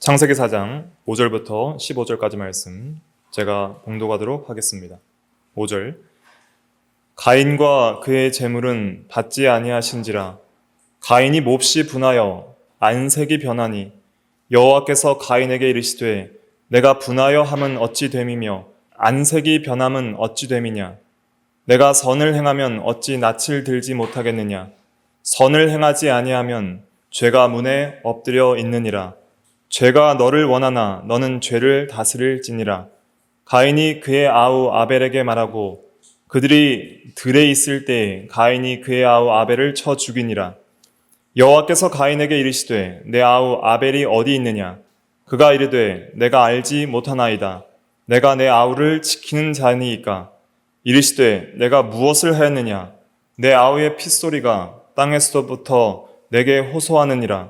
창세기 4장 5절부터 15절까지 말씀 제가 봉독하도록 하겠습니다. 5절. 가인과 그의 재물은 받지 아니하신지라. 가인이 몹시 분하여 안색이 변하니 여호와께서 가인에게 이르시되 내가 분하여 함은 어찌 됨이며 안색이 변함은 어찌 됨이냐. 내가 선을 행하면 어찌 낯을 들지 못하겠느냐. 선을 행하지 아니하면 죄가 문에 엎드려 있느니라. 죄가 너를 원하나 너는 죄를 다스릴지니라. 가인이 그의 아우 아벨에게 말하고 그들이 들에 있을 때에 가인이 그의 아우 아벨을 쳐 죽이니라. 여호와께서 가인에게 이르시되 내 아우 아벨이 어디 있느냐. 그가 이르되 내가 알지 못하나이다. 내가 내 아우를 지키는 자니이까. 이르시되 내가 무엇을 하였느냐. 내 아우의 핏소리가 땅에서부터 내게 호소하느니라.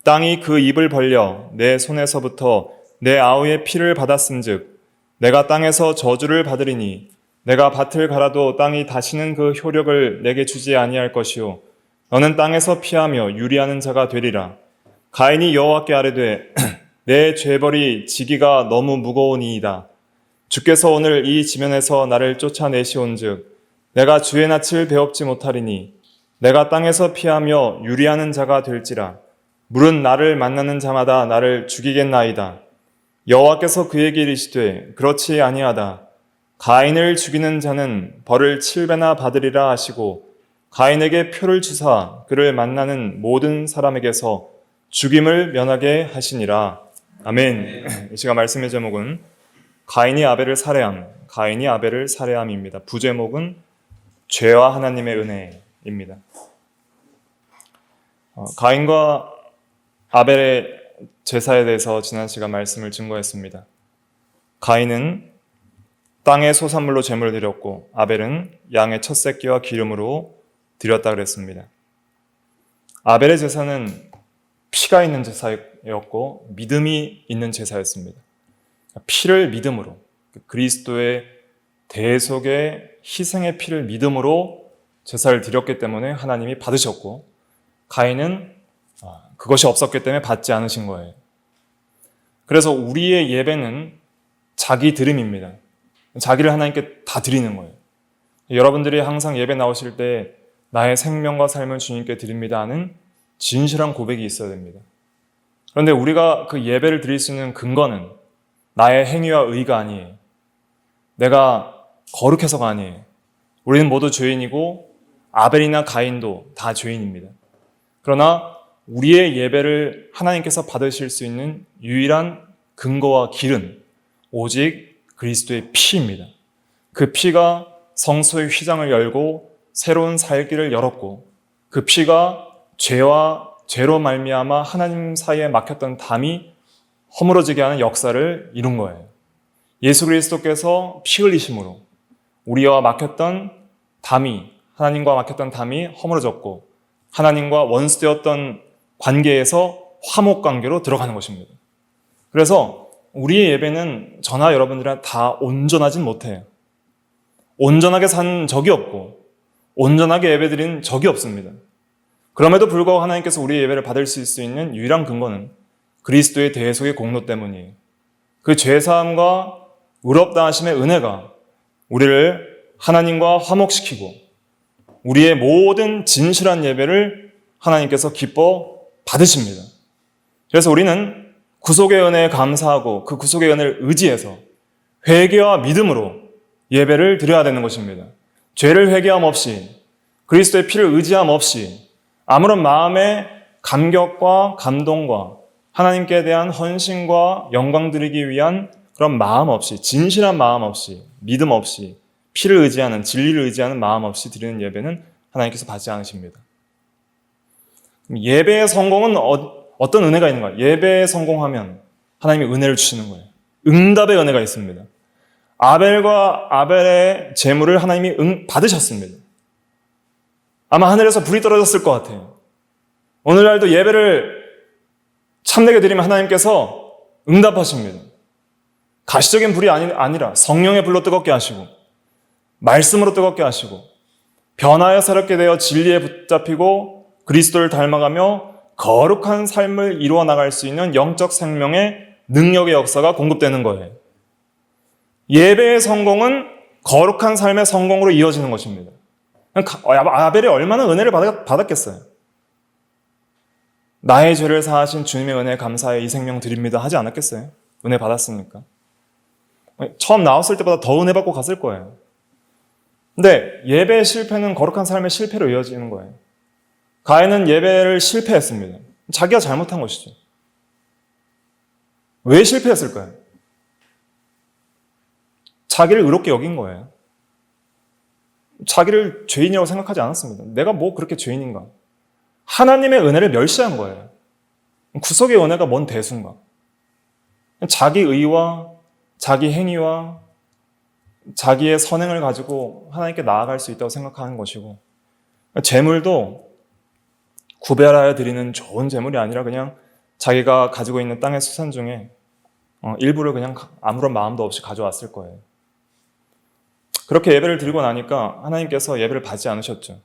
땅이 그 입을 벌려 내 손에서부터 내 아우의 피를 받았은즉 내가 땅에서 저주를 받으리니 내가 밭을 갈아도 땅이 다시는 그 효력을 내게 주지 아니할 것이요 너는 땅에서 피하며 유리하는 자가 되리라. 가인이 여호와께 아뢰되 내 죄벌이 지기가 너무 무거우니이다. 주께서 오늘 이 지면에서 나를 쫓아내시온즉 내가 주의 낯을 배웁지 못하리니 내가 땅에서 피하며 유리하는 자가 될지라. 물은 나를 만나는 자마다 나를 죽이겠나이다. 여호와께서 그에게 이르시되 그렇지 아니하다. 가인을 죽이는 자는 벌을 7배나 받으리라 하시고 가인에게 표를 주사 그를 만나는 모든 사람에게서 죽임을 면하게 하시니라. 아멘. 이 시간 말씀의 제목은 가인이 아벨을 살해함, 가인이 아벨을 살해함입니다. 부제목은 죄와 하나님의 은혜입니다. 가인과 아벨의 제사에 대해서 지난 시간 말씀을 증거했습니다. 가인은 땅의 소산물로 제물을 드렸고 아벨은 양의 첫 새끼와 기름으로 드렸다 그랬습니다. 아벨의 제사는 피가 있는 제사였고 믿음이 있는 제사였습니다. 피를 믿음으로, 그리스도의 대속의 희생의 피를 믿음으로 제사를 드렸기 때문에 하나님이 받으셨고 가인은 그것이 없었기 때문에 받지 않으신 거예요. 그래서 우리의 예배는 자기 드림입니다. 자기를 하나님께 다 드리는 거예요. 여러분들이 항상 예배 나오실 때 나의 생명과 삶을 주님께 드립니다 하는 진실한 고백이 있어야 됩니다. 그런데 우리가 그 예배를 드릴 수 있는 근거는 나의 행위와 의가 아니에요. 내가 거룩해서가 아니에요. 우리는 모두 죄인이고 아벨이나 가인도 다 죄인입니다. 그러나 우리의 예배를 하나님께서 받으실 수 있는 유일한 근거와 길은 오직 그리스도의 피입니다. 그 피가 성소의 휘장을 열고 새로운 살 길을 열었고 그 피가 죄로 말미암아 하나님 사이에 막혔던 담이 허물어지게 하는 역사를 이룬 거예요. 예수 그리스도께서 피 흘리심으로 우리와 막혔던 담이, 하나님과 막혔던 담이 허물어졌고 하나님과 원수되었던 관계에서 화목 관계로 들어가는 것입니다. 그래서 우리의 예배는 저나 여러분들이랑 다 온전하진 못해요. 온전하게 산 적이 없고 온전하게 예배드린 적이 없습니다. 그럼에도 불구하고 하나님께서 우리의 예배를 받을 수 있는 유일한 근거는 그리스도의 대속의 공로 때문이에요. 그 죄사함과 의롭다 하심의 은혜가 우리를 하나님과 화목시키고 우리의 모든 진실한 예배를 하나님께서 기뻐 받으십니다. 그래서 우리는 구속의 은혜에 감사하고 그 구속의 은혜를 의지해서 회개와 믿음으로 예배를 드려야 되는 것입니다. 죄를 회개함 없이 그리스도의 피를 의지함 없이 아무런 마음의 감격과 감동과 하나님께 대한 헌신과 영광 드리기 위한 그런 마음 없이 진실한 마음 없이 믿음 없이 피를 의지하는 진리를 의지하는 마음 없이 드리는 예배는 하나님께서 받지 않으십니다. 예배의 성공은 어떤 은혜가 있는가? 예배에 성공하면 하나님이 은혜를 주시는 거예요. 응답의 은혜가 있습니다. 아벨과 아벨의 제물을 하나님이 받으셨습니다. 아마 하늘에서 불이 떨어졌을 것 같아요. 오늘날도 예배를 참되게 드리면 하나님께서 응답하십니다. 가시적인 불이 아니라 성령의 불로 뜨겁게 하시고 말씀으로 뜨겁게 하시고 변화에 새롭게 되어 진리에 붙잡히고 그리스도를 닮아가며 거룩한 삶을 이루어 나갈 수 있는 영적 생명의 능력의 역사가 공급되는 거예요. 예배의 성공은 거룩한 삶의 성공으로 이어지는 것입니다. 아벨이 얼마나 은혜를 받았겠어요. 나의 죄를 사하신 주님의 은혜에 감사해 이 생명 드립니다 하지 않았겠어요? 은혜 받았으니까. 처음 나왔을 때보다 더 은혜 받고 갔을 거예요. 근데 예배의 실패는 거룩한 삶의 실패로 이어지는 거예요. 가인은 예배를 실패했습니다. 자기가 잘못한 것이죠. 왜 실패했을까요? 자기를 의롭게 여긴 거예요. 자기를 죄인이라고 생각하지 않았습니다. 내가 뭐 그렇게 죄인인가? 하나님의 은혜를 멸시한 거예요. 구속의 은혜가 뭔 대수인가? 자기 의와 자기 행위와 자기의 선행을 가지고 하나님께 나아갈 수 있다고 생각하는 것이고, 재물도 구별하여 드리는 좋은 재물이 아니라 그냥 자기가 가지고 있는 땅의 수산 중에 일부를 그냥 아무런 마음도 없이 가져왔을 거예요. 그렇게 예배를 드리고 나니까 하나님께서 예배를 받지 않으셨죠.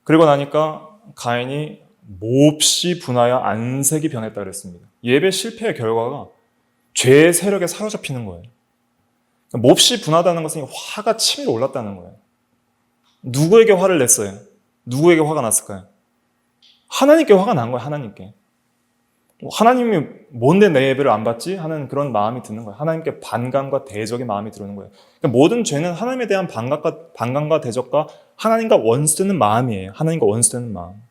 그리고 나니까 가인이 몹시 분하여 안색이 변했다 그랬습니다. 예배 실패의 결과가 죄의 세력에 사로잡히는 거예요. 몹시 분하다는 것은 화가 치밀어 올랐다는 거예요. 누구에게 화를 냈어요? 누구에게 화가 났을까요? 하나님께 화가 난 거예요. 하나님께. 하나님이 뭔데 내 예배를 안 받지? 하는 그런 마음이 드는 거예요. 하나님께 반감과 대적의 마음이 들어오는 거예요. 그러니까 모든 죄는 하나님에 대한 반감과 대적과 하나님과 원수되는 마음이에요. 하나님과 원수되는 마음.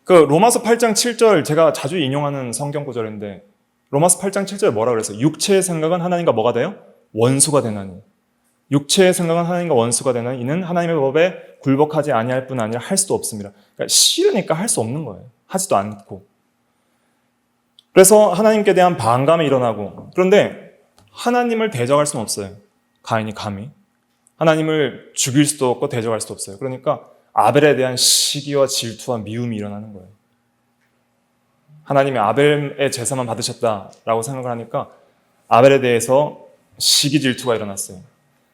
그 로마서 8장 7절 제가 자주 인용하는 성경 구절인데, 로마서 8장 7절에 뭐라 그랬어요? 육체의 생각은 하나님과 뭐가 돼요? 원수가 되나니. 육체의 생각은 하나님과 원수가 되나니 이는 하나님의 법에 굴복하지 아니할 뿐 아니라 할 수도 없습니다. 그러니까 싫으니까 할 수 없는 거예요. 하지도 않고. 그래서 하나님께 대한 반감이 일어나고, 그런데 하나님을 대적할 수는 없어요. 가인이 감히. 하나님을 죽일 수도 없고 대적할 수도 없어요. 그러니까 아벨에 대한 시기와 질투와 미움이 일어나는 거예요. 하나님이 아벨의 제사만 받으셨다라고 생각을 하니까 아벨에 대해서 시기 질투가 일어났어요.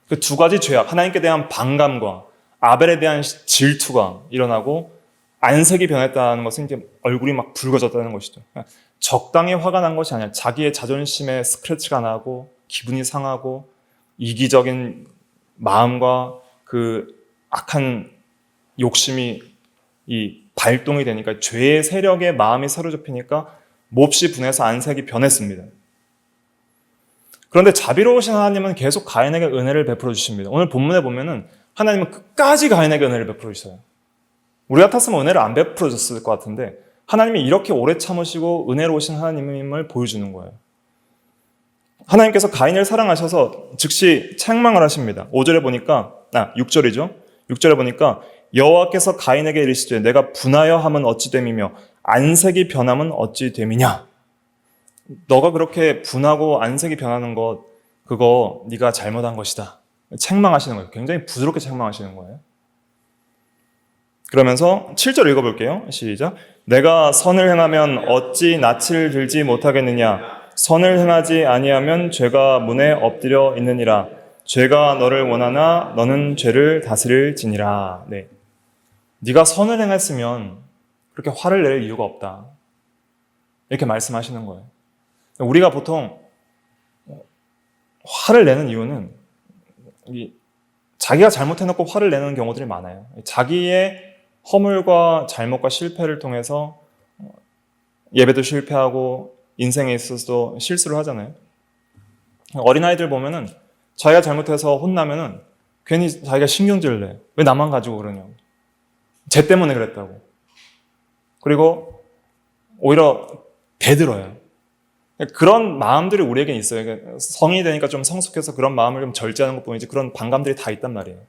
그 두 가지 죄악, 하나님께 대한 반감과 아벨에 대한 질투가 일어나고 안색이 변했다는 것은 이제 얼굴이 막 붉어졌다는 것이죠. 적당히 화가 난 것이 아니라 자기의 자존심에 스크래치가 나고 기분이 상하고 이기적인 마음과 그 악한 욕심이 이 발동이 되니까 죄의 세력에 마음이 사로잡히니까 몹시 분해서 안색이 변했습니다. 그런데 자비로우신 하나님은 계속 가인에게 은혜를 베풀어 주십니다. 오늘 본문에 보면은 하나님은 끝까지 가인에게 은혜를 베풀어 주셔요. 우리 같았으면 은혜를 안 베풀어 줬을 것 같은데 하나님이 이렇게 오래 참으시고 은혜로우신 하나님임을 보여주는 거예요. 하나님께서 가인을 사랑하셔서 즉시 책망을 하십니다. 5절에 보니까 6절이죠. 6절에 보니까 여호와께서 가인에게 이르시되 내가 분하여 함은 어찌 됨이며 안색이 변함은 어찌 됨이냐. 너가 그렇게 분하고 안색이 변하는 것, 그거 네가 잘못한 것이다. 책망하시는 거예요. 굉장히 부드럽게 책망하시는 거예요. 그러면서 7절 읽어볼게요. 시작. 내가 선을 행하면 어찌 낯을 들지 못하겠느냐. 선을 행하지 아니하면 죄가 문에 엎드려 있느니라. 죄가 너를 원하나 너는 죄를 다스릴지니라. 네. 네가 선을 행했으면 그렇게 화를 낼 이유가 없다. 이렇게 말씀하시는 거예요. 우리가 보통 화를 내는 이유는 자기가 잘못해놓고 화를 내는 경우들이 많아요. 자기의 허물과 잘못과 실패를 통해서 예배도 실패하고 인생에 있어서도 실수를 하잖아요. 어린아이들 보면은 자기가 잘못해서 혼나면은 괜히 자기가 신경질을 내요. 왜 나만 가지고 그러냐고. 쟤 때문에 그랬다고. 그리고 오히려 대들어요. 그런 마음들이 우리에게 있어요. 성인이 되니까 좀 성숙해서 그런 마음을 좀 절제하는 것뿐이지 그런 반감들이 다 있단 말이에요.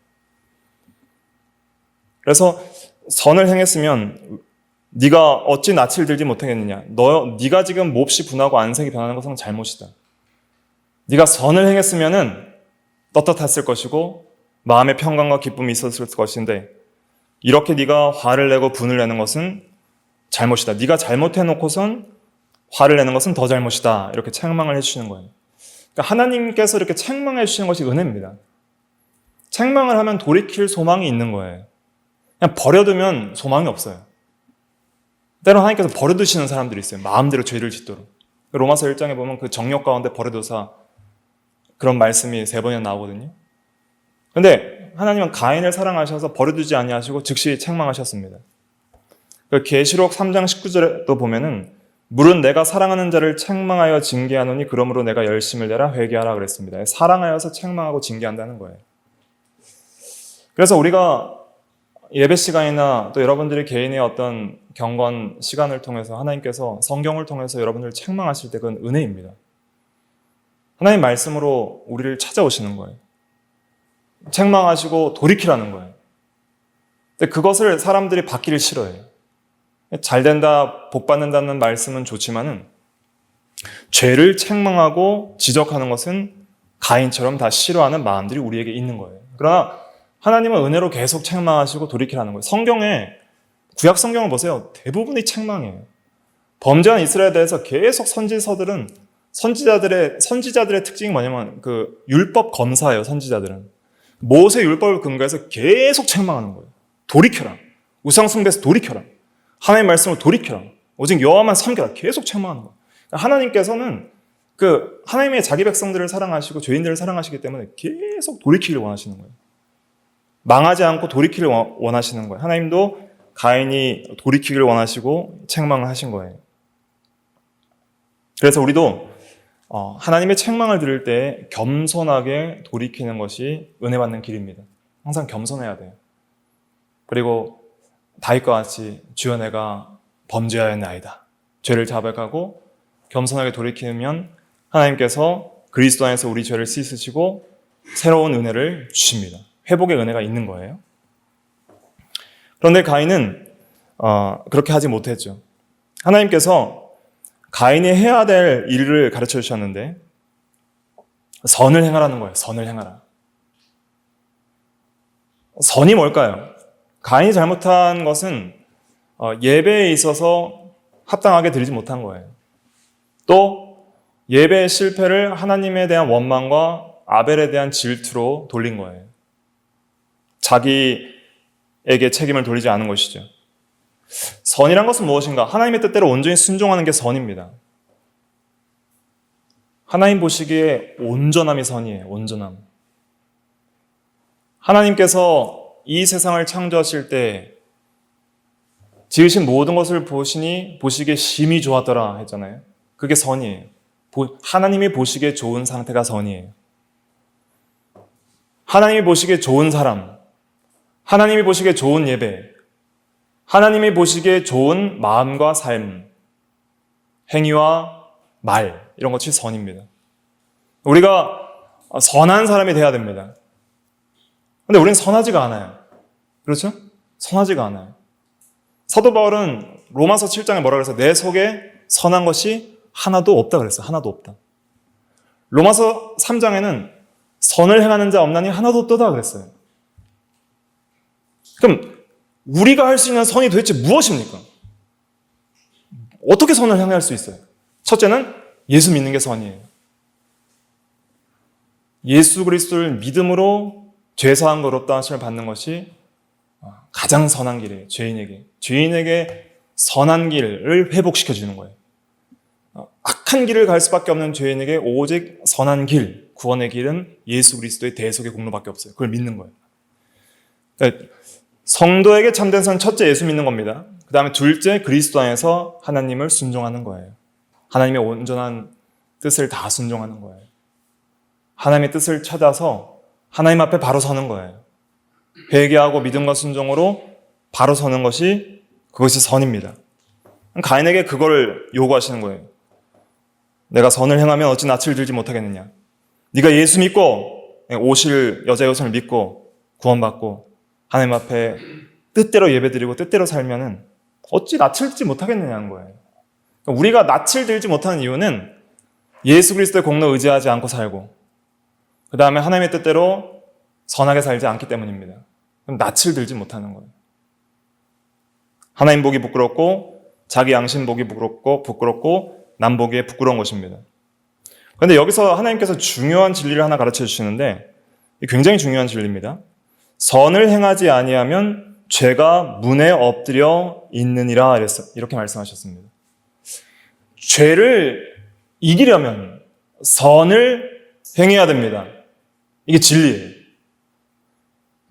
그래서 선을 행했으면 네가 어찌 낯을 들지 못하겠느냐. 네가 지금 몹시 분하고 안색이 변하는 것은 잘못이다. 네가 선을 행했으면은 떳떳했을 것이고 마음의 평강과 기쁨이 있었을 것인데 이렇게 네가 화를 내고 분을 내는 것은 잘못이다. 네가 잘못해놓고선 화를 내는 것은 더 잘못이다. 이렇게 책망을 해주시는 거예요. 그러니까 하나님께서 이렇게 책망해 주시는 것이 은혜입니다. 책망을 하면 돌이킬 소망이 있는 거예요. 그냥 버려두면 소망이 없어요. 때로 하나님께서 버려두시는 사람들이 있어요. 마음대로 죄를 짓도록. 로마서 1장에 보면 그 정욕 가운데 버려두사 그런 말씀이 3번이나 나오거든요. 근데 하나님은 가인을 사랑하셔서 버려두지 아니하시고 즉시 책망하셨습니다. 계시록 3장 19절에도 보면은 물은 내가 사랑하는 자를 책망하여 징계하노니 그러므로 내가 열심을 내라 회개하라 그랬습니다. 사랑하여서 책망하고 징계한다는 거예요. 그래서 우리가 예배 시간이나 또 여러분들이 개인의 어떤 경건 시간을 통해서 하나님께서 성경을 통해서 여러분들을 책망하실 때 그건 은혜입니다. 하나님 말씀으로 우리를 찾아오시는 거예요. 책망하시고 돌이키라는 거예요. 근데 그것을 사람들이 받기를 싫어해요. 잘 된다, 복 받는다는 말씀은 좋지만은 죄를 책망하고 지적하는 것은 가인처럼 다 싫어하는 마음들이 우리에게 있는 거예요. 그러나 하나님은 은혜로 계속 책망하시고 돌이키라는 거예요. 성경에, 구약 성경을 보세요. 대부분이 책망이에요. 범죄한 이스라엘에 대해서 계속 선지서들은 선지자들의 특징이 뭐냐면 그 율법 검사예요. 선지자들은 모세 율법을 근거해서 계속 책망하는 거예요. 돌이켜라. 우상 숭배에서 돌이켜라. 하나님의 말씀을 돌이켜라. 오직 여호와만 섬겨라. 계속 책망하는 거예요. 하나님께서는 그 하나님의 자기 백성들을 사랑하시고 죄인들을 사랑하시기 때문에 계속 돌이키기를 원하시는 거예요. 망하지 않고 돌이키기를 원하시는 거예요. 하나님도 가인이 돌이키기를 원하시고 책망을 하신 거예요. 그래서 우리도 하나님의 책망을 들을 때 겸손하게 돌이키는 것이 은혜 받는 길입니다. 항상 겸손해야 돼요. 그리고 다윗과 같이 주여 내가 범죄하였나이다. 죄를 자백하고 겸손하게 돌이키면 하나님께서 그리스도 안에서 우리 죄를 씻으시고 새로운 은혜를 주십니다. 회복의 은혜가 있는 거예요. 그런데 가인은 그렇게 하지 못했죠. 하나님께서 가인이 해야 될 일을 가르쳐 주셨는데 선을 행하라는 거예요. 선을 행하라. 선이 뭘까요? 가인이 잘못한 것은 예배에 있어서 합당하게 드리지 못한 거예요. 또 예배의 실패를 하나님에 대한 원망과 아벨에 대한 질투로 돌린 거예요. 자기에게 책임을 돌리지 않은 것이죠. 선이란 것은 무엇인가? 하나님의 뜻대로 온전히 순종하는 게 선입니다. 하나님 보시기에 온전함이 선이에요. 온전함. 하나님께서 이 세상을 창조하실 때 지으신 모든 것을 보시기에 심히 좋았더라 했잖아요. 그게 선이에요. 하나님이 보시기에 좋은 상태가 선이에요. 하나님이 보시기에 좋은 사람, 하나님이 보시기에 좋은 예배, 하나님이 보시기에 좋은 마음과 삶, 행위와 말, 이런 것이 선입니다. 우리가 선한 사람이 돼야 됩니다. 근데 우리는 선하지가 않아요. 그렇죠? 선하지가 않아요. 사도 바울은 로마서 7장에 뭐라 그랬어요? 내 속에 선한 것이 하나도 없다 그랬어요. 하나도 없다. 로마서 3장에는 선을 행하는 자 없나니 하나도 없다 그랬어요. 그럼 우리가 할 수 있는 선이 도대체 무엇입니까? 어떻게 선을 행할 수 있어요? 첫째는 예수 믿는 게 선이에요. 예수 그리스도를 믿음으로 죄사함 거롭다 하심을 받는 것이 가장 선한 길이에요. 죄인에게 선한 길을 회복시켜주는 거예요. 악한 길을 갈 수밖에 없는 죄인에게 오직 선한 길, 구원의 길은 예수 그리스도의 대속의 공로밖에 없어요. 그걸 믿는 거예요. 그러니까 성도에게 참된 선 첫째 예수 믿는 겁니다. 그 다음에 둘째 그리스도 안에서 하나님을 순종하는 거예요. 하나님의 온전한 뜻을 다 순종하는 거예요. 하나님의 뜻을 찾아서 하나님 앞에 바로 서는 거예요. 회개하고 믿음과 순종으로 바로 서는 그것이 선입니다. 가인에게 그걸 요구하시는 거예요. 내가 선을 행하면 어찌 낯을 들지 못하겠느냐. 네가 예수 믿고 오실 여자의 옷을 믿고 구원받고 하나님 앞에 뜻대로 예배드리고 뜻대로 살면은 어찌 낯을 들지 못하겠느냐는 거예요. 우리가 낯을 들지 못하는 이유는 예수 그리스도의 공로 의지하지 않고 살고 그 다음에 하나님의 뜻대로 선하게 살지 않기 때문입니다. 그럼 낯을 들지 못하는 거예요. 하나님 보기 부끄럽고 자기 양심 보기 부끄럽고 남 보기에 부끄러운 것입니다. 그런데 여기서 하나님께서 중요한 진리를 하나 가르쳐 주시는데 굉장히 중요한 진리입니다. 선을 행하지 아니하면 죄가 문에 엎드려 있느니라 이렇게 말씀하셨습니다. 죄를 이기려면 선을 행해야 됩니다. 이게 진리예요.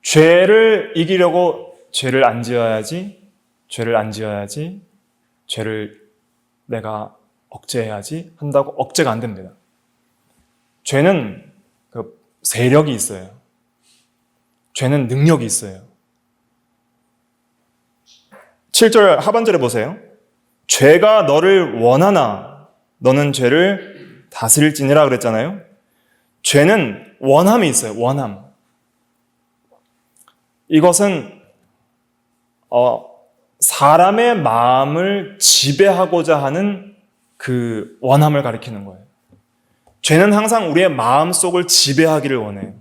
죄를 이기려고 죄를 안 지어야지, 죄를 내가 억제해야지 한다고 억제가 안 됩니다. 죄는 그 세력이 있어요. 죄는 능력이 있어요. 7절 하반절에 보세요. 죄가 너를 원하나 너는 죄를 다스릴지니라 그랬잖아요. 죄는 원함이 있어요. 원함. 이것은 사람의 마음을 지배하고자 하는 그 원함을 가리키는 거예요. 죄는 항상 우리의 마음속을 지배하기를 원해요.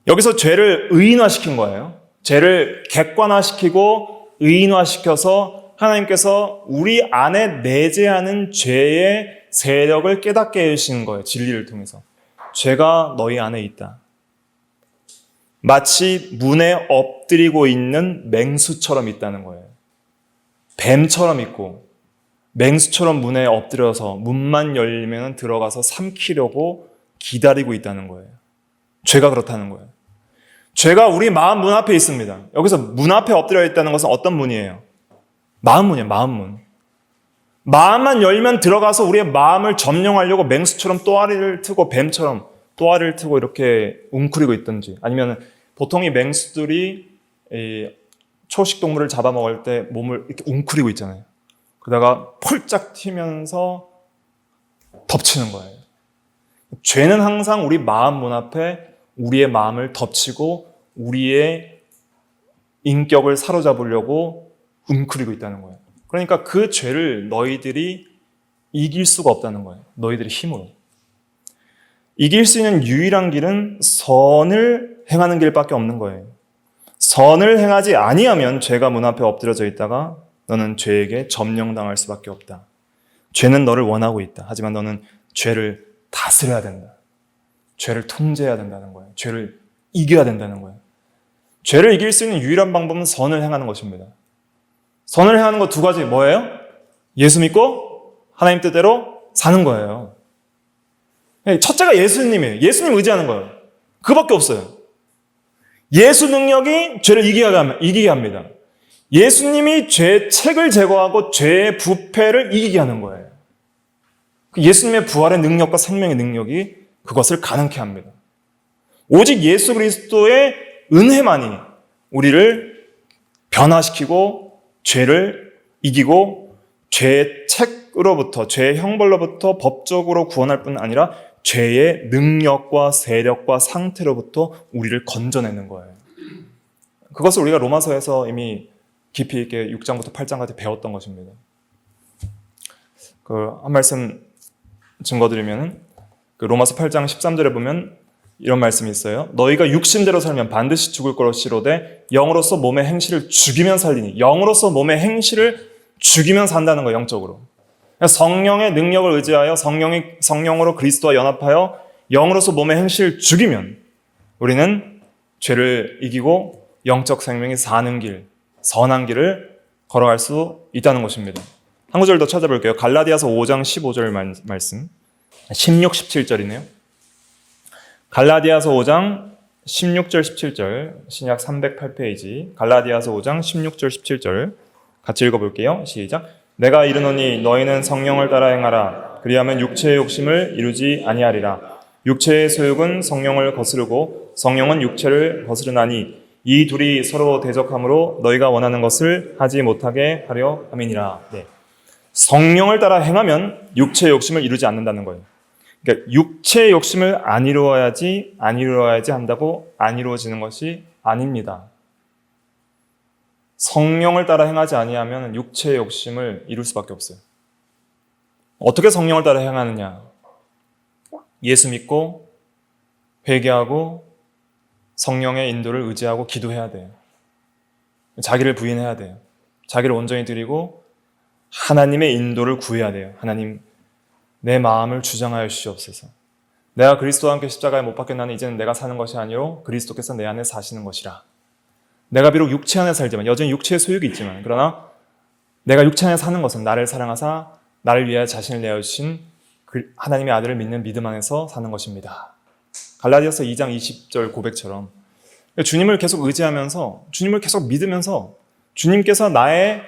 여기서 죄를 의인화시킨 거예요. 죄를 객관화시키고 의인화시켜서 하나님께서 우리 안에 내재하는 죄의 세력을 깨닫게 해주시는 거예요. 진리를 통해서. 죄가 너희 안에 있다. 마치 문에 엎드리고 있는 맹수처럼 있다는 거예요. 뱀처럼 있고 맹수처럼 문에 엎드려서 문만 열리면 들어가서 삼키려고 기다리고 있다는 거예요. 죄가 그렇다는 거예요. 죄가 우리 마음 문 앞에 있습니다. 여기서 문 앞에 엎드려 있다는 것은 어떤 문이에요? 마음문이에요. 마음문. 마음만 열면 들어가서 우리의 마음을 점령하려고 맹수처럼 또아리를 트고 뱀처럼 또아리를 트고 이렇게 웅크리고 있든지, 아니면 보통 이 맹수들이 초식 동물을 잡아먹을 때 몸을 이렇게 웅크리고 있잖아요. 그러다가 폴짝 튀면서 덮치는 거예요. 죄는 항상 우리 마음 문 앞에 우리의 마음을 덮치고 우리의 인격을 사로잡으려고 웅크리고 있다는 거예요. 그러니까 그 죄를 너희들이 이길 수가 없다는 거예요. 너희들의 힘으로. 이길 수 있는 유일한 길은 선을 행하는 길밖에 없는 거예요. 선을 행하지 아니하면 죄가 문 앞에 엎드려져 있다가 너는 죄에게 점령당할 수밖에 없다. 죄는 너를 원하고 있다. 하지만 너는 죄를 다스려야 된다. 죄를 통제해야 된다는 거예요. 죄를 이겨야 된다는 거예요. 죄를 이길 수 있는 유일한 방법은 선을 행하는 것입니다. 선을 행하는 것 두 가지 뭐예요? 예수 믿고 하나님 뜻대로 사는 거예요. 첫째가 예수님이에요. 예수님 의지하는 거예요. 그거밖에 없어요. 예수 능력이 죄를 이기게 합니다. 예수님이 죄의 책을 제거하고 죄의 부패를 이기게 하는 거예요. 예수님의 부활의 능력과 생명의 능력이 그것을 가능케 합니다. 오직 예수 그리스도의 은혜만이 우리를 변화시키고 죄를 이기고 죄의 책으로부터, 죄의 형벌로부터 법적으로 구원할 뿐 아니라 죄의 능력과 세력과 상태로부터 우리를 건져내는 거예요. 그것을 우리가 로마서에서 이미 깊이 있게 6장부터 8장까지 배웠던 것입니다. 한 말씀 증거드리면 로마서 8장 13절에 보면 이런 말씀이 있어요. 너희가 육신대로 살면 반드시 죽을 것이로되 영으로서 몸의 행실을 죽이면 살리니. 영으로서 몸의 행실을 죽이면 산다는 거예요. 영적으로. 성령의 능력을 의지하여 성령으로 그리스도와 연합하여 영으로서 몸의 행실을 죽이면 우리는 죄를 이기고 영적 생명이 사는 길, 선한 길을 걸어갈 수 있다는 것입니다. 한 구절 더 찾아볼게요. 갈라디아서 5장 15절 말씀. 16, 17절이네요. 갈라디아서 5장 16절, 17절, 신약 308페이지. 갈라디아서 5장 16절, 17절 같이 읽어볼게요. 시작. 내가 이르노니 너희는 성령을 따라 행하라. 그리하면 육체의 욕심을 이루지 아니하리라. 육체의 소욕은 성령을 거스르고 성령은 육체를 거스르나니 이 둘이 서로 대적함으로 너희가 원하는 것을 하지 못하게 하려 함이니라. 네. 성령을 따라 행하면 육체의 욕심을 이루지 않는다는 거예요. 그러니까 육체의 욕심을 안 이루어야지 한다고 안 이루어지는 것이 아닙니다. 성령을 따라 행하지 아니하면 육체의 욕심을 이룰 수밖에 없어요. 어떻게 성령을 따라 행하느냐? 예수 믿고 회개하고 성령의 인도를 의지하고 기도해야 돼요. 자기를 부인해야 돼요. 자기를 온전히 드리고 하나님의 인도를 구해야 돼요. 하나님, 내 마음을 주장하여 주시옵소서. 내가 그리스도와 함께 십자가에 못 박혔나니 이제는 내가 사는 것이 아니요 그리스도께서 내 안에 사시는 것이라. 내가 비록 육체 안에 살지만, 여전히 육체의 소욕이 있지만, 그러나 내가 육체 안에 사는 것은 나를 사랑하사 나를 위하여 자신을 내어주신 그 하나님의 아들을 믿는 믿음 안에서 사는 것입니다. 갈라디아서 2장 20절 고백처럼 주님을 계속 의지하면서, 주님을 계속 믿으면서 주님께서 나의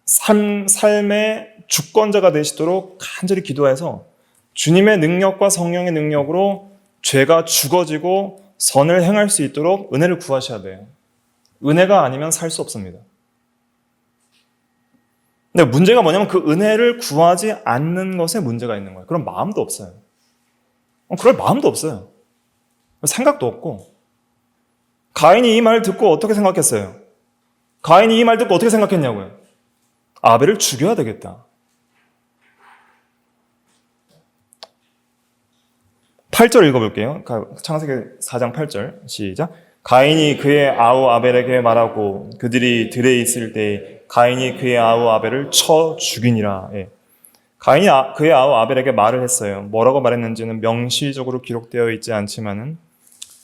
삶의 주권자가 되시도록 간절히 기도해서 주님의 능력과 성령의 능력으로 죄가 죽어지고 선을 행할 수 있도록 은혜를 구하셔야 돼요. 은혜가 아니면 살 수 없습니다. 근데 문제가 뭐냐면 그 은혜를 구하지 않는 것에 문제가 있는 거예요. 그런 마음도 없어요. 그럴 마음도 없어요. 생각도 없고. 가인이 이 말을 듣고 어떻게 생각했어요? 가인이 이 말 듣고 어떻게 생각했냐고요? 아벨을 죽여야 되겠다. 8절 읽어볼게요. 창세기 4장 8절 시작. 가인이 그의 아우 아벨에게 말하고 그들이 들에 있을 때 가인이 그의 아우 아벨을 쳐 죽이니라. 예. 가인이 그의 아우 아벨에게 말을 했어요. 뭐라고 말했는지는 명시적으로 기록되어 있지 않지만은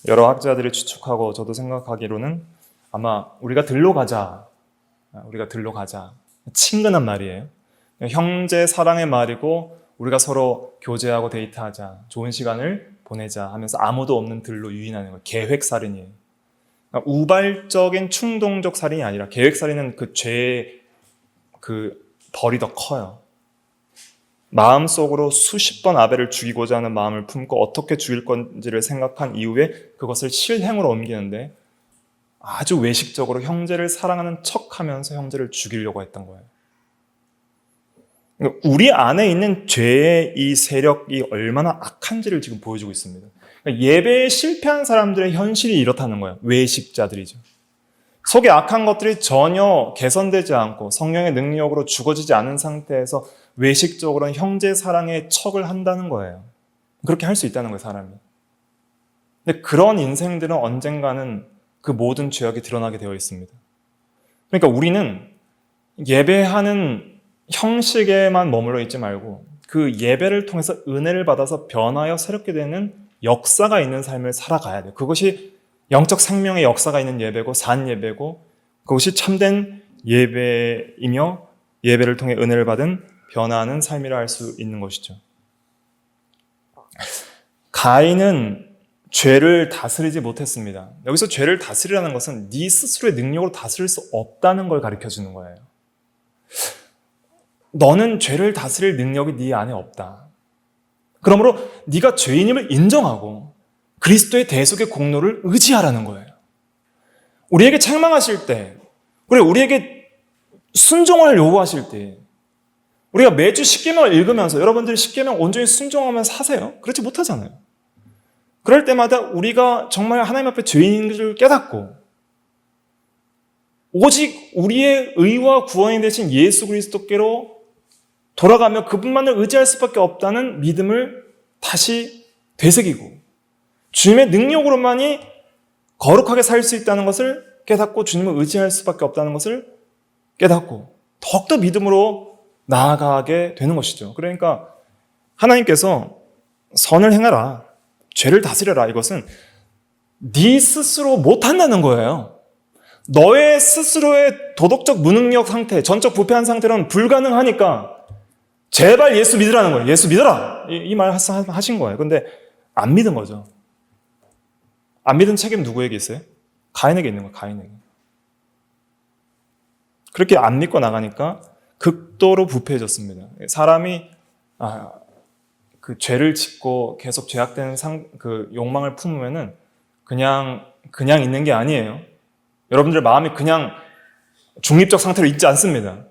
여러 학자들이 추측하고 저도 생각하기로는 아마 우리가 들로 가자. 친근한 말이에요. 형제 사랑의 말이고 우리가 서로 교제하고 데이트하자. 좋은 시간을 보내자 하면서 아무도 없는 들로 유인하는 거예요. 계획살인이에요. 그러니까 우발적인 충동적 살인이 아니라 계획살인은 그 죄의 그 벌이 더 커요. 마음속으로 수십 번 아벨을 죽이고자 하는 마음을 품고 어떻게 죽일 건지를 생각한 이후에 그것을 실행으로 옮기는데 아주 외식적으로 형제를 사랑하는 척하면서 형제를 죽이려고 했던 거예요. 그러니까 우리 안에 있는 죄의 이 세력이 얼마나 악한지를 지금 보여주고 있습니다. 그러니까 예배에 실패한 사람들의 현실이 이렇다는 거예요. 외식자들이죠. 속에 악한 것들이 전혀 개선되지 않고 성령의 능력으로 죽어지지 않은 상태에서 외식적으로는 형제 사랑의 척을 한다는 거예요. 그렇게 할 수 있다는 거예요, 사람이. 근데 그런 인생들은 언젠가는 그 모든 죄악이 드러나게 되어 있습니다. 그러니까 우리는 예배하는 형식에만 머물러 있지 말고 그 예배를 통해서 은혜를 받아서 변하여 새롭게 되는 역사가 있는 삶을 살아가야 돼요. 그것이 영적 생명의 역사가 있는 예배고 산 예배고 그것이 참된 예배이며 예배를 통해 은혜를 받은 변화하는 삶이라 할 수 있는 것이죠. 가인은 죄를 다스리지 못했습니다. 여기서 죄를 다스리라는 것은 네 스스로의 능력으로 다스릴 수 없다는 걸 가르쳐주는 거예요. 너는 죄를 다스릴 능력이 네 안에 없다. 그러므로 네가 죄인임을 인정하고 그리스도의 대속의 공로를 의지하라는 거예요. 우리에게 책망하실 때, 우리에게 순종을 요구하실 때 우리가 매주 십계명을 읽으면서 여러분들이 십계명 온전히 순종하면서 사세요? 그렇지 못하잖아요. 그럴 때마다 우리가 정말 하나님 앞에 죄인인 것을 깨닫고 오직 우리의 의와 구원이 되신 예수 그리스도께로 돌아가며 그분만을 의지할 수밖에 없다는 믿음을 다시 되새기고 주님의 능력으로만이 거룩하게 살 수 있다는 것을 깨닫고 주님을 의지할 수밖에 없다는 것을 깨닫고 더욱더 믿음으로 나아가게 되는 것이죠. 그러니까 하나님께서 선을 행하라, 죄를 다스려라, 이것은 네 스스로 못한다는 거예요. 너의 스스로의 도덕적 무능력 상태, 전적 부패한 상태로는 불가능하니까 제발 예수 믿으라는 거예요. 예수 믿어라! 이 말 하신 거예요. 근데 안 믿은 거죠. 안 믿은 책임 누구에게 있어요? 가인에게 있는 거예요. 가인에게. 그렇게 안 믿고 나가니까 극도로 부패해졌습니다. 사람이 그 죄를 짓고 계속 죄악된 그 욕망을 품으면은 그냥 있는 게 아니에요. 여러분들 마음이 그냥 중립적 상태로 있지 않습니다.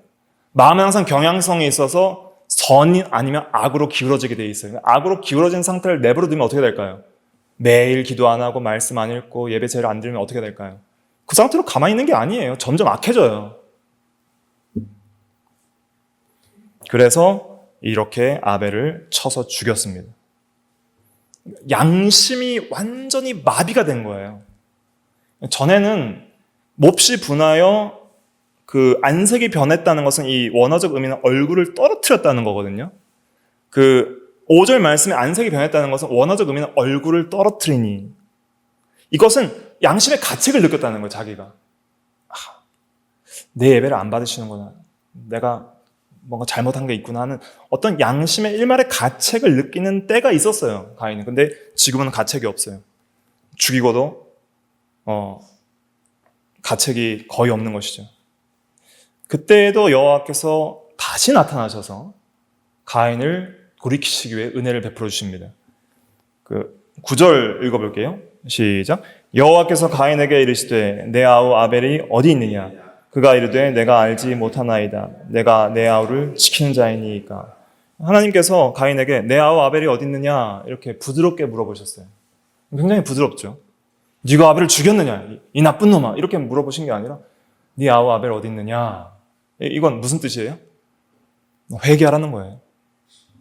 마음에 항상 경향성이 있어서 선이 아니면 악으로 기울어지게 돼 있어요. 악으로 기울어진 상태를 내버려 두면 어떻게 될까요? 매일 기도 안 하고 말씀 안 읽고 예배 제일 안 드리면 어떻게 될까요? 그 상태로 가만히 있는 게 아니에요. 점점 악해져요. 그래서 이렇게 아벨을 쳐서 죽였습니다. 양심이 완전히 마비가 된 거예요. 전에는 몹시 분하여 그 안색이 변했다는 것은 이 원어적 의미는 얼굴을 떨어뜨렸다는 거거든요. 그 5절 말씀에 안색이 변했다는 것은 원어적 의미는 얼굴을 떨어뜨리니, 이것은 양심의 가책을 느꼈다는 거예요. 자기가 내 예배를 안 받으시는구나. 내가 뭔가 잘못한 게 있구나 하는 어떤 양심의 일말의 가책을 느끼는 때가 있었어요. 가인은. 근데 지금은 가책이 없어요. 죽이고도 가책이 거의 없는 것이죠. 그때에도 여호와께서 다시 나타나셔서 가인을 돌이키시기 위해 은혜를 베풀어 주십니다. 9절 읽어볼게요. 시작. 여호와께서 가인에게 이르시되 내 아우 아벨이 어디 있느냐? 그가 이르되 내가 알지 못하나이다. 내가 내 아우를 지키는 자이니까. 하나님께서 가인에게 내 아우 아벨이 어디 있느냐? 이렇게 부드럽게 물어보셨어요. 굉장히 부드럽죠. 네가 아벨을 죽였느냐? 이 나쁜 놈아. 이렇게 물어보신 게 아니라 네 아우 아벨 어디 있느냐? 이건 무슨 뜻이에요? 회개하라는 거예요.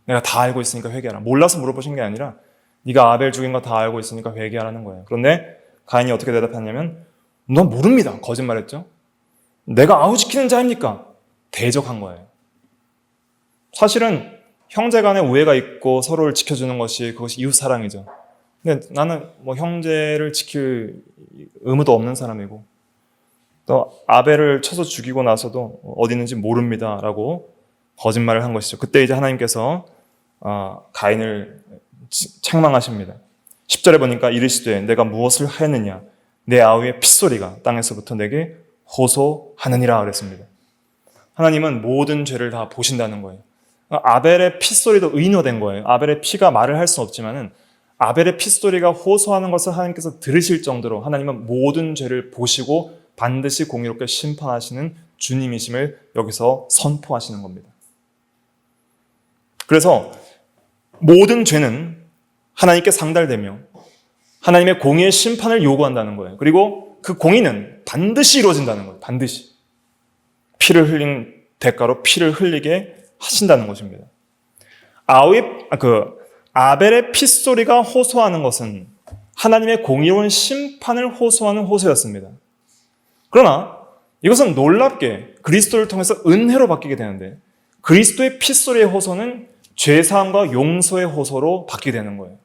내가 다 알고 있으니까 회개하라. 몰라서 물어보신 게 아니라 네가 아벨 죽인 거 다 알고 있으니까 회개하라는 거예요. 그런데 가인이 어떻게 대답했냐면 넌 모릅니다. 거짓말했죠. 내가 아우 지키는 자입니까? 대적한 거예요. 사실은 형제 간에 우애가 있고 서로를 지켜주는 것이 그것이 이웃사랑이죠. 근데 나는 형제를 지킬 의무도 없는 사람이고 또 아벨을 쳐서 죽이고 나서도 어디 있는지 모릅니다 라고 거짓말을 한 것이죠. 그때 이제 하나님께서 가인을 책망하십니다. 10절에 보니까 이르시되 내가 무엇을 하였느냐? 내 아우의 핏소리가 땅에서부터 내게 호소하느니라 그랬습니다. 하나님은 모든 죄를 다 보신다는 거예요. 아벨의 핏소리도 의인화된 거예요. 아벨의 피가 말을 할 수는 없지만은 아벨의 핏소리가 호소하는 것을 하나님께서 들으실 정도로 하나님은 모든 죄를 보시고 반드시 공의롭게 심판하시는 주님이심을 여기서 선포하시는 겁니다. 그래서 모든 죄는 하나님께 상달되며 하나님의 공의의 심판을 요구한다는 거예요. 그리고 그 공의는 반드시 이루어진다는 거예요. 반드시. 피를 흘린 대가로 피를 흘리게 하신다는 것입니다. 아벨의 핏소리가 호소하는 것은 하나님의 공의로운 심판을 호소하는 호소였습니다. 그러나 이것은 놀랍게 그리스도를 통해서 은혜로 바뀌게 되는데 그리스도의 핏소리의 호소는 죄사함과 용서의 호소로 바뀌게 되는 거예요.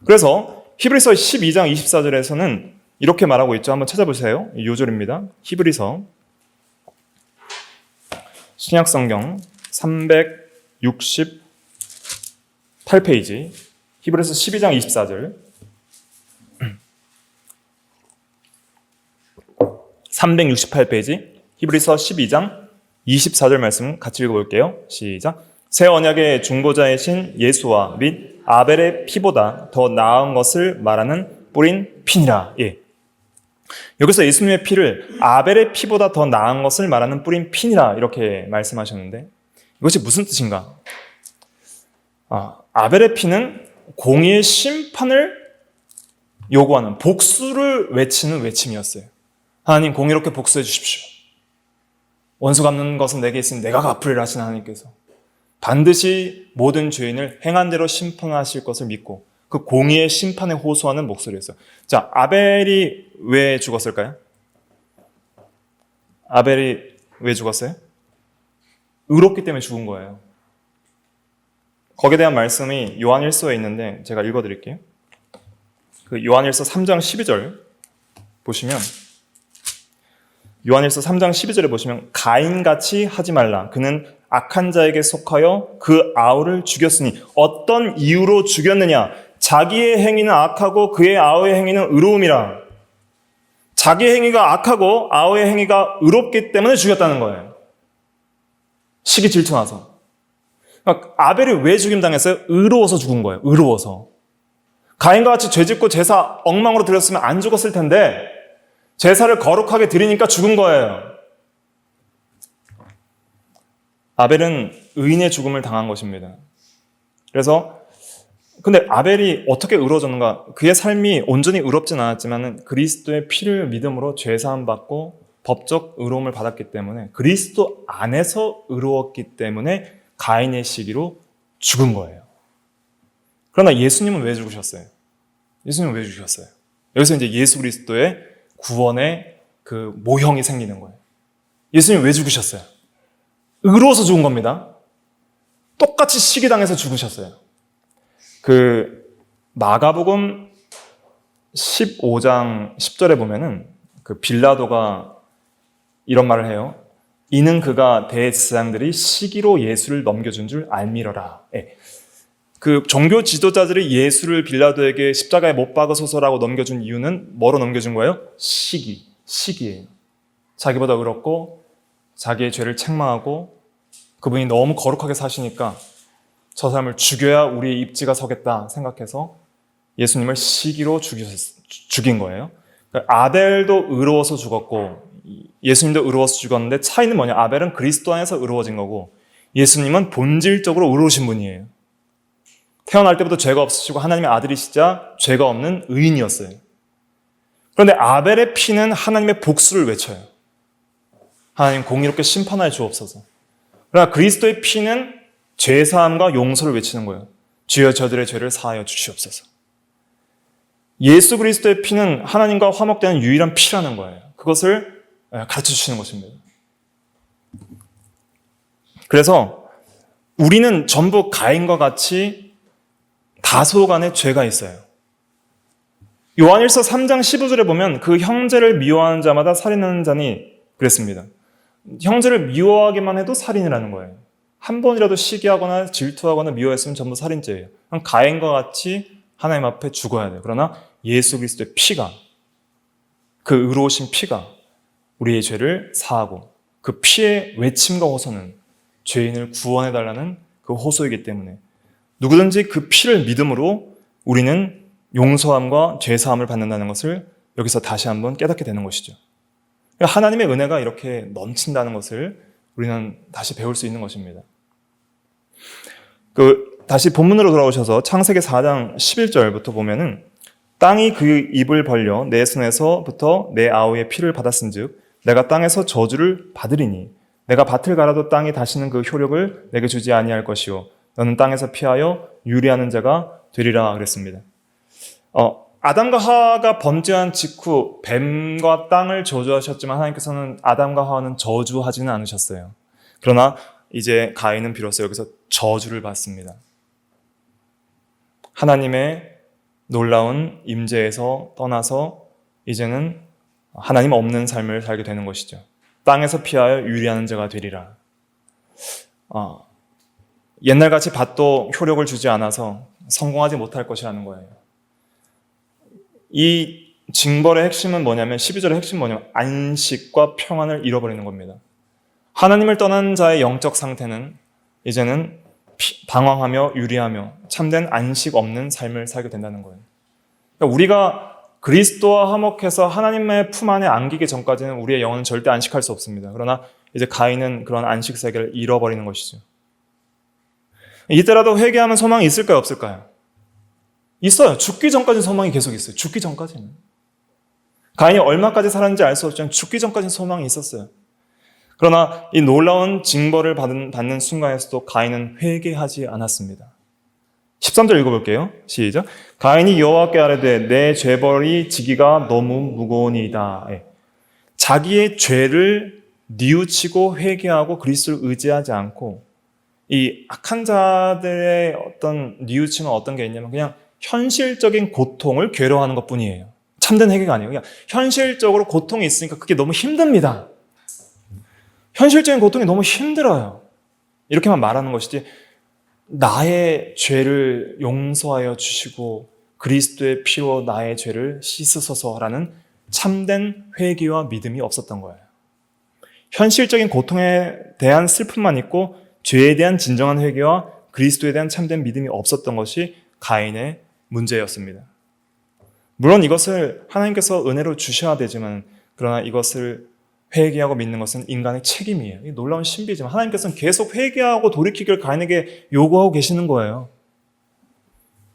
그래서 히브리서 12장 24절에서는 이렇게 말하고 있죠. 한번 찾아보세요. 이 요절입니다. 히브리서 신약성경 368페이지 히브리서 12장 24절 368페이지 히브리서 12장 24절 말씀 같이 읽어볼게요. 시작. 새 언약의 중보자이신 예수와 및 아벨의 피보다 더 나은 것을 말하는 뿌린 피니라. 예. 여기서 예수님의 피를 아벨의 피보다 더 나은 것을 말하는 뿌린 피니라 이렇게 말씀하셨는데 이것이 무슨 뜻인가? 아벨의 피는 공의의 심판을 요구하는 복수를 외치는 외침이었어요. 하나님 공의롭게 복수해 주십시오. 원수 갚는 것은 내게 있으니 내가 갚으리라 하신 하나님께서 반드시 모든 죄인을 행한 대로 심판하실 것을 믿고 그 공의의 심판에 호소하는 목소리였어요. 자, 아벨이 왜 죽었을까요? 아벨이 왜 죽었어요? 의롭기 때문에 죽은 거예요. 거기에 대한 말씀이 요한일서에 있는데 제가 읽어드릴게요. 요한일서 3장 12절 보시면 요한일서 3장 12절에 보시면 가인같이 하지 말라. 그는 악한 자에게 속하여 그 아우를 죽였으니 어떤 이유로 죽였느냐? 자기의 행위는 악하고 그의 아우의 행위는 의로움이라. 자기의 행위가 악하고 아우의 행위가 의롭기 때문에 죽였다는 거예요. 시기 질투나서. 그러니까 아벨이 왜 죽임당했어요? 의로워서 죽은 거예요. 의로워서. 가인과 같이 죄짓고 제사 엉망으로 드렸으면 안 죽었을 텐데 제사를 거룩하게 드리니까 죽은 거예요. 아벨은 의인의 죽음을 당한 것입니다. 그래서 근데 아벨이 어떻게 의로워졌는가? 그의 삶이 온전히 의롭진 않았지만 그리스도의 피를 믿음으로 죄사함 받고 법적 의로움을 받았기 때문에 그리스도 안에서 의로웠기 때문에 가인의 시기로 죽은 거예요. 그러나 예수님은 왜 죽으셨어요? 예수님은 왜 죽으셨어요? 여기서 이제 예수 그리스도의 구원의 그 모형이 생기는 거예요. 예수님 왜 죽으셨어요? 의로워서 죽은 겁니다. 똑같이 시기당해서 죽으셨어요. 마가복음 15장 10절에 보면은 빌라도가 이런 말을 해요. 이는 그가 대제사장들이 시기로 예수를 넘겨준 줄 알미러라. 예. 그 종교 지도자들이 예수를 빌라도에게 십자가에 못 박으소서라고 넘겨준 이유는 뭐로 넘겨준 거예요? 시기예요. 자기보다 의롭고 자기의 죄를 책망하고 그분이 너무 거룩하게 사시니까 저 사람을 죽여야 우리의 입지가 서겠다 생각해서 예수님을 시기로 죽인 거예요. 그러니까 아벨도 의로워서 죽었고 예수님도 의로워서 죽었는데 차이는 뭐냐? 아벨은 그리스도 안에서 의로워진 거고 예수님은 본질적으로 의로우신 분이에요. 태어날 때부터 죄가 없으시고 하나님의 아들이시자 죄가 없는 의인이었어요. 그런데 아벨의 피는 하나님의 복수를 외쳐요. 하나님 공의롭게 심판하여 주옵소서. 그러나 그리스도의 피는 죄사함과 용서를 외치는 거예요. 주여 저들의 죄를 사하여 주시옵소서. 예수 그리스도의 피는 하나님과 화목되는 유일한 피라는 거예요. 그것을 가르쳐 주시는 것입니다. 그래서 우리는 전부 가인과 같이 다소간에 죄가 있어요. 요한일서 3장 15절에 보면 그 형제를 미워하는 자마다 살인하는 자니 그랬습니다. 형제를 미워하기만 해도 살인이라는 거예요. 한 번이라도 시기하거나 질투하거나 미워했으면 전부 살인죄예요. 가인과 같이 하나님 앞에 죽어야 돼요. 그러나 예수 그리스도의 피가, 그 의로우신 피가 우리의 죄를 사하고 그 피의 외침과 호소는 죄인을 구원해달라는 그 호소이기 때문에 누구든지 그 피를 믿음으로 우리는 용서함과 죄사함을 받는다는 것을 여기서 다시 한번 깨닫게 되는 것이죠. 하나님의 은혜가 이렇게 넘친다는 것을 우리는 다시 배울 수 있는 것입니다. 다시 본문으로 돌아오셔서 창세기 4장 11절부터 보면은 땅이 그 입을 벌려 내 손에서부터 내 아우의 피를 받았은즉 내가 땅에서 저주를 받으리니 내가 밭을 갈아도 땅이 다시는 그 효력을 내게 주지 아니할 것이요 너는 땅에서 피하여 유리하는 자가 되리라 그랬습니다. 아담과 하와가 범죄한 직후 뱀과 땅을 저주하셨지만 하나님께서는 아담과 하와는 저주하지는 않으셨어요. 그러나 이제 가인은 비로소 여기서 저주를 받습니다. 하나님의 놀라운 임재에서 떠나서 이제는 하나님 없는 삶을 살게 되는 것이죠. 땅에서 피하여 유리하는 자가 되리라. 옛날같이 밭도 효력을 주지 않아서 성공하지 못할 것이라는 거예요. 이 징벌의 핵심은 뭐냐면 12절의 핵심은 뭐냐면 안식과 평안을 잃어버리는 겁니다. 하나님을 떠난 자의 영적 상태는 이제는 방황하며 유리하며 참된 안식 없는 삶을 살게 된다는 거예요. 그러니까 우리가 그리스도와 화목해서 하나님의 품 안에 안기기 전까지는 우리의 영혼은 절대 안식할 수 없습니다. 그러나 이제 가인은 그런 안식 세계를 잃어버리는 것이죠. 이때라도 회개하면 소망이 있을까요? 없을까요? 있어요. 죽기 전까지는 소망이 계속 있어요. 죽기 전까지는. 가인이 얼마까지 살았는지 알 수 없지만 죽기 전까지는 소망이 있었어요. 그러나 이 놀라운 징벌을 받는 순간에서도 가인은 회개하지 않았습니다. 13절 읽어볼게요. 시작. 가인이 여호와께 아뢰되 내 죄벌이 지기가 너무 무거우니이다. 자기의 죄를 뉘우치고 회개하고 그리스도를 의지하지 않고 이 악한 자들의 어떤 뉘우침은 어떤 게 있냐면 그냥 현실적인 고통을 괴로워하는 것뿐이에요. 참된 회개가 아니에요. 그냥 현실적으로 고통이 있으니까 그게 너무 힘듭니다. 현실적인 고통이 너무 힘들어요. 이렇게만 말하는 것이지 나의 죄를 용서하여 주시고 그리스도의 피로 나의 죄를 씻으소서라는 참된 회개와 믿음이 없었던 거예요. 현실적인 고통에 대한 슬픔만 있고 죄에 대한 진정한 회개와 그리스도에 대한 참된 믿음이 없었던 것이 가인의 문제였습니다. 물론 이것을 하나님께서 은혜로 주셔야 되지만 그러나 이것을 회개하고 믿는 것은 인간의 책임이에요. 이 놀라운 신비지만 하나님께서는 계속 회개하고 돌이키기를 가인에게 요구하고 계시는 거예요.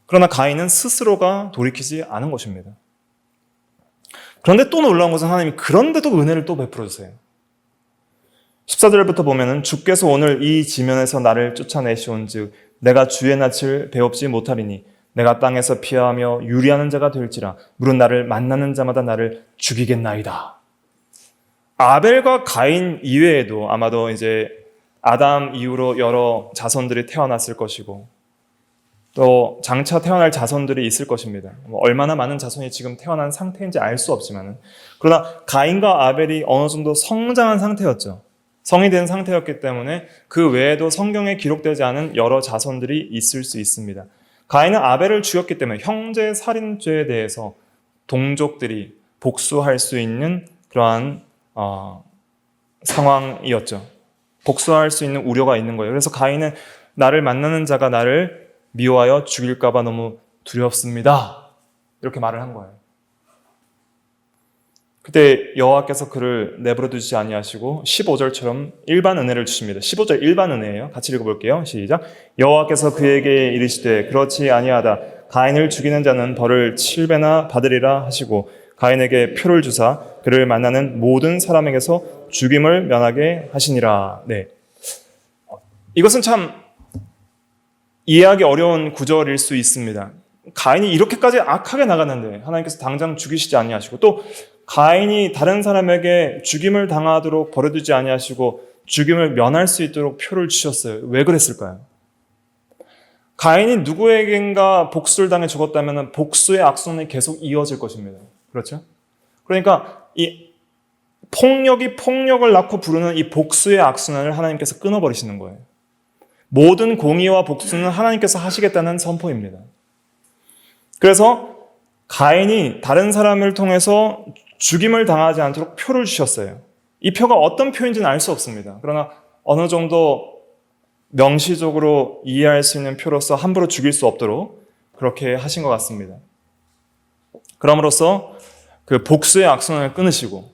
그러나 가인은 스스로가 돌이키지 않은 것입니다. 그런데 또 놀라운 것은 하나님이 그런데도 은혜를 또 베풀어 주세요. 14절부터 보면은 주께서 오늘 이 지면에서 나를 쫓아내시온즉 내가 주의 낯을 배웁지 못하리니 내가 땅에서 피하며 유리하는 자가 될지라 물은 나를 만나는 자마다 나를 죽이겠나이다. 아벨과 가인 이외에도 아마도 이제 아담 이후로 여러 자손들이 태어났을 것이고 또 장차 태어날 자손들이 있을 것입니다. 얼마나 많은 자손이 지금 태어난 상태인지 알 수 없지만 그러나 가인과 아벨이 어느 정도 성장한 상태였죠. 성이 된 상태였기 때문에 그 외에도 성경에 기록되지 않은 여러 자손들이 있을 수 있습니다. 가인은 아벨을 죽였기 때문에 형제 살인죄에 대해서 동족들이 복수할 수 있는 그러한 상황이었죠. 복수할 수 있는 우려가 있는 거예요. 그래서 가인은 나를 만나는 자가 나를 미워하여 죽일까 봐 너무 두렵습니다. 이렇게 말을 한 거예요. 그때 여호와께서 그를 내버려 두지 아니하시고 15절처럼 일반 은혜를 주십니다. 15절 일반 은혜예요. 같이 읽어볼게요. 시작. 여호와께서 그에게 이르시되 그렇지 아니하다. 가인을 죽이는 자는 벌을 7배나 받으리라 하시고 가인에게 표를 주사 그를 만나는 모든 사람에게서 죽임을 면하게 하시니라. 네. 이것은 참 이해하기 어려운 구절일 수 있습니다. 가인이 이렇게까지 악하게 나갔는데 하나님께서 당장 죽이시지 아니하시고 또 가인이 다른 사람에게 죽임을 당하도록 버려두지 아니하시고 죽임을 면할 수 있도록 표를 주셨어요. 왜 그랬을까요? 가인이 누구에겐가 복수를 당해 죽었다면 복수의 악순환이 계속 이어질 것입니다. 그렇죠? 그러니까 이 폭력이 폭력을 낳고 부르는 이 복수의 악순환을 하나님께서 끊어버리시는 거예요. 모든 공의와 복수는 하나님께서 하시겠다는 선포입니다. 그래서 가인이 다른 사람을 통해서 죽임을 당하지 않도록 표를 주셨어요. 이 표가 어떤 표인지는 알 수 없습니다. 그러나 어느 정도 명시적으로 이해할 수 있는 표로서 함부로 죽일 수 없도록 그렇게 하신 것 같습니다. 그럼으로써 그 복수의 악순환을 끊으시고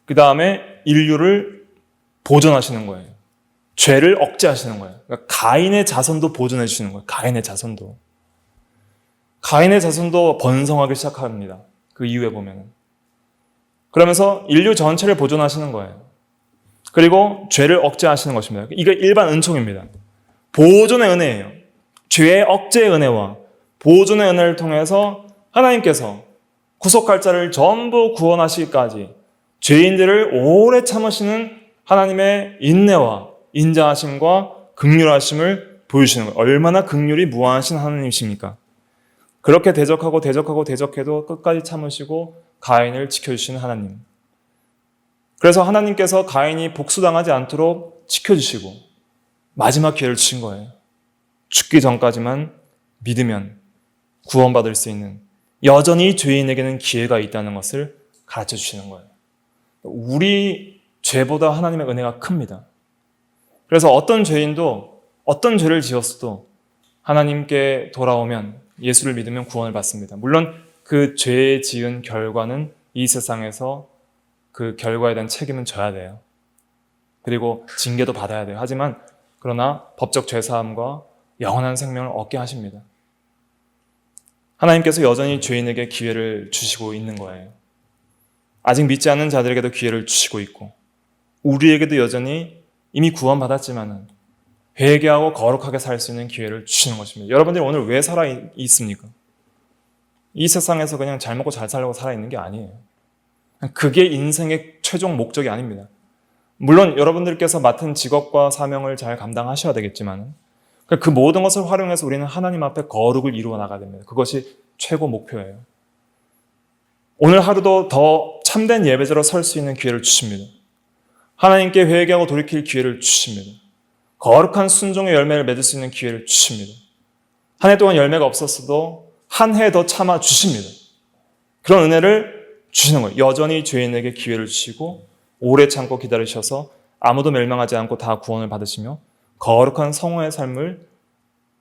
그 다음에 인류를 보존하시는 거예요. 죄를 억제하시는 거예요. 그러니까 가인의 자손도 보존해 주시는 거예요. 가인의 자손도 번성하기 시작합니다. 그 이후에 보면은. 그러면서 인류 전체를 보존하시는 거예요. 그리고 죄를 억제하시는 것입니다. 이게 일반 은총입니다. 보존의 은혜예요. 죄의 억제의 은혜와 보존의 은혜를 통해서 하나님께서 구속할 자를 전부 구원하시기까지 죄인들을 오래 참으시는 하나님의 인내와 인자하심과 긍휼하심을 보여주시는 거예요. 얼마나 긍휼이 무한하신 하나님이십니까? 그렇게 대적해도 끝까지 참으시고 가인을 지켜주시는 하나님. 그래서 하나님께서 가인이 복수당하지 않도록 지켜주시고 마지막 기회를 주신 거예요. 죽기 전까지만 믿으면 구원받을 수 있는 여전히 죄인에게는 기회가 있다는 것을 가르쳐 주시는 거예요. 우리 죄보다 하나님의 은혜가 큽니다. 그래서 어떤 죄인도 어떤 죄를 지었어도 하나님께 돌아오면 예수를 믿으면 구원을 받습니다. 물론 그 죄에 지은 결과는 이 세상에서 그 결과에 대한 책임은 져야 돼요. 그리고 징계도 받아야 돼요. 하지만 그러나 법적 죄사함과 영원한 생명을 얻게 하십니다. 하나님께서 여전히 죄인에게 기회를 주시고 있는 거예요. 아직 믿지 않는 자들에게도 기회를 주시고 있고 우리에게도 여전히 이미 구원받았지만은 회개하고 거룩하게 살 수 있는 기회를 주시는 것입니다. 여러분들이 오늘 왜 살아 있습니까? 이 세상에서 그냥 잘 먹고 잘 살려고 살아있는 게 아니에요. 그게 인생의 최종 목적이 아닙니다. 물론 여러분들께서 맡은 직업과 사명을 잘 감당하셔야 되겠지만 그 모든 것을 활용해서 우리는 하나님 앞에 거룩을 이루어 나가야 됩니다. 그것이 최고 목표예요. 오늘 하루도 더 참된 예배자로 설 수 있는 기회를 주십니다. 하나님께 회개하고 돌이킬 기회를 주십니다. 거룩한 순종의 열매를 맺을 수 있는 기회를 주십니다. 한 해 동안 열매가 없었어도 한 해 더 참아 주십니다. 그런 은혜를 주시는 거예요. 여전히 죄인에게 기회를 주시고 오래 참고 기다리셔서 아무도 멸망하지 않고 다 구원을 받으시며 거룩한 성화의 삶을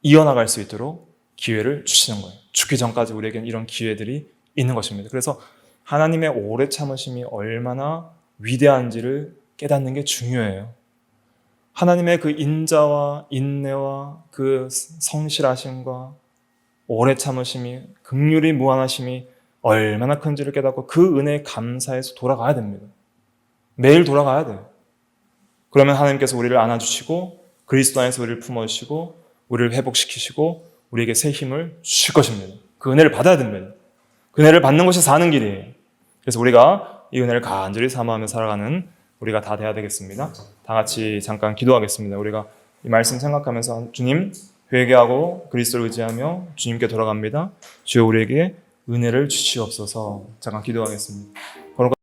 이어나갈 수 있도록 기회를 주시는 거예요. 죽기 전까지 우리에게는 이런 기회들이 있는 것입니다. 그래서 하나님의 오래 참으심이 얼마나 위대한지를 깨닫는 게 중요해요. 하나님의 그 인자와 인내와 그 성실하심과 오래 참으심이 긍휼이 무한하심이 얼마나 큰지를 깨닫고 그 은혜에 감사해서 돌아가야 됩니다. 매일 돌아가야 돼요. 그러면 하나님께서 우리를 안아주시고 그리스도 안에서 우리를 품어주시고 우리를 회복시키시고 우리에게 새 힘을 주실 것입니다. 그 은혜를 받아야 됩니다. 그 은혜를 받는 것이 사는 길이에요. 그래서 우리가 이 은혜를 간절히 사모하며 살아가는 우리가 다 돼야 되겠습니다. 다 같이 잠깐 기도하겠습니다. 우리가 이 말씀 생각하면서 주님 회개하고 그리스도를 의지하며 주님께 돌아갑니다. 주여 우리에게 은혜를 주시옵소서. 잠깐 기도하겠습니다.